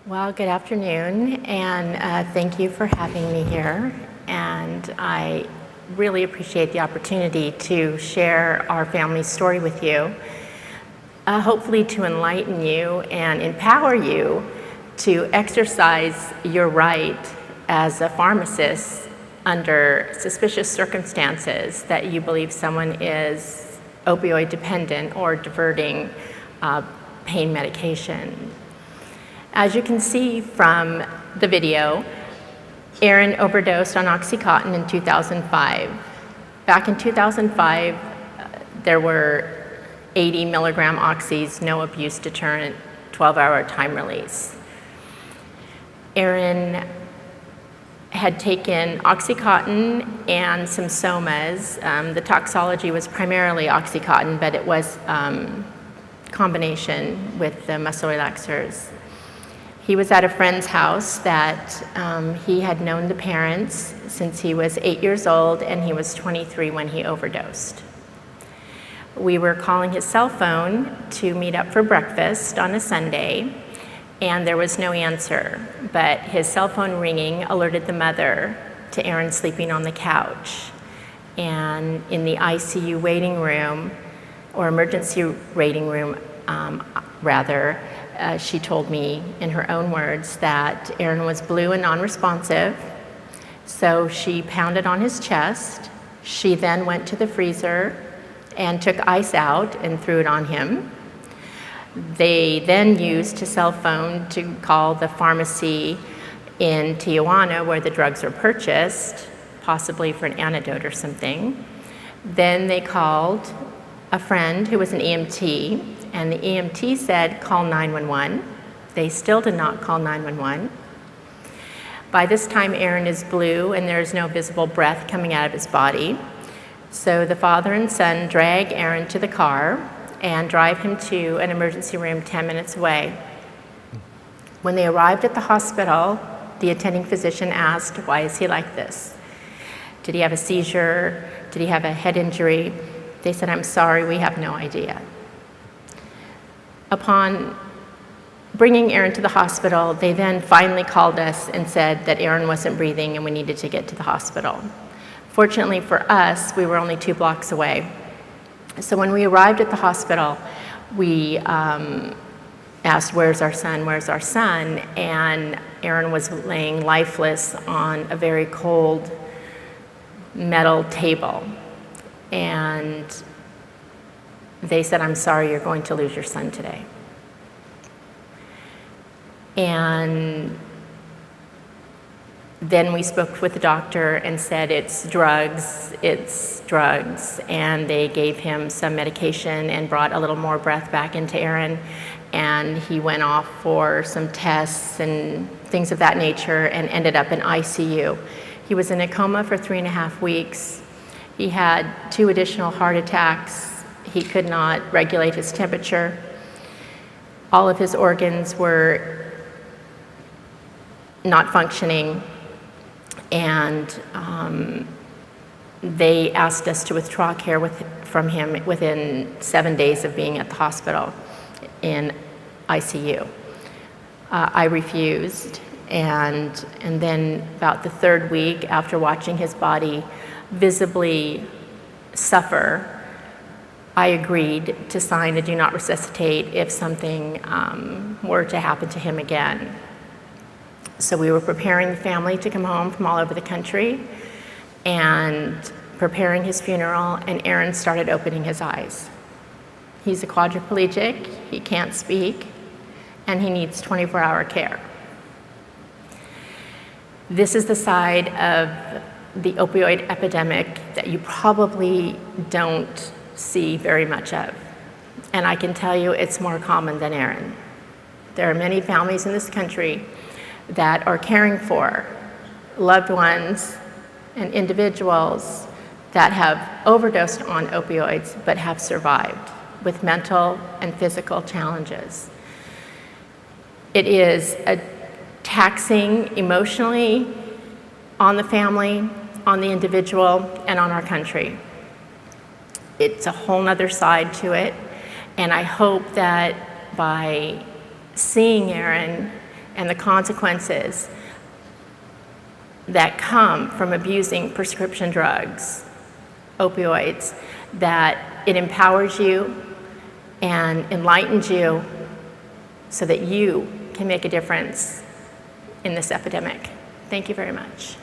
Well, good afternoon, and thank you for having me here. And I really appreciate the opportunity to share our family story with you, hopefully to enlighten you and empower you to exercise your right as a pharmacist under suspicious circumstances that you believe someone is opioid dependent or diverting pain medication. As you can see from the video, Aaron overdosed on OxyContin in 2005. Back in 2005, there were 80 milligram oxys, no abuse deterrent, 12-hour time release. Aaron had taken OxyContin and some somas. The toxology was primarily OxyContin, but it was combination with the muscle relaxers. He was at a friend's house that he had known the parents since he was 8 years old, and he was 23 when he overdosed. We were calling his cell phone to meet up for breakfast on a Sunday, and there was no answer, but his cell phone ringing alerted the mother to Aaron sleeping on the couch. And in the ICU waiting room, or emergency waiting room, she told me in her own words that Aaron was blue and non-responsive, so she pounded on his chest. She then went to the freezer and took ice out and threw it on him. They then used his cell phone to call the pharmacy in Tijuana where the drugs were purchased, possibly for an antidote or something. Then they called a friend who was an EMT, and the EMT said, call 911. They still did not call 911. By this time, Aaron is blue and there is no visible breath coming out of his body. So the father and son drag Aaron to the car and drive him to an emergency room 10 minutes away. When they arrived at the hospital, the attending physician asked, why is he like this? Did he have a seizure? Did he have a head injury? They said, I'm sorry, we have no idea. Upon bringing Aaron to the hospital, they then finally called us and said that Aaron wasn't breathing and we needed to get to the hospital. Fortunately for us, we were only 2 blocks away. So when we arrived at the hospital, we asked, where's our son, where's our son? And Aaron was laying lifeless on a very cold metal table. And they said, I'm sorry, you're going to lose your son today. And then we spoke with the doctor and said, it's drugs. And they gave him some medication and brought a little more breath back into Aaron. And he went off for some tests and things of that nature and ended up in ICU. He was in a coma for 3.5 weeks. He had 2 additional heart attacks. He could not regulate his temperature. All of his organs were not functioning, and they asked us to withdraw care from him within 7 days of being at the hospital in ICU. I refused, and then about the 3rd week, after watching his body visibly suffer, I agreed to sign a do not resuscitate if something were to happen to him again. So we were preparing the family to come home from all over the country and preparing his funeral, and Aaron started opening his eyes. He's a quadriplegic, he can't speak, and he needs 24-hour care. This is the side of the opioid epidemic that you probably don't see very much of. And I can tell you it's more common than Aaron. There are many families in this country that are caring for loved ones and individuals that have overdosed on opioids but have survived with mental and physical challenges. It is taxing emotionally on the family, on the individual, and on our country. It's a whole nother side to it, and I hope that by seeing Aaron and the consequences that come from abusing prescription drugs, opioids, that it empowers you and enlightens you so that you can make a difference in this epidemic. Thank you very much.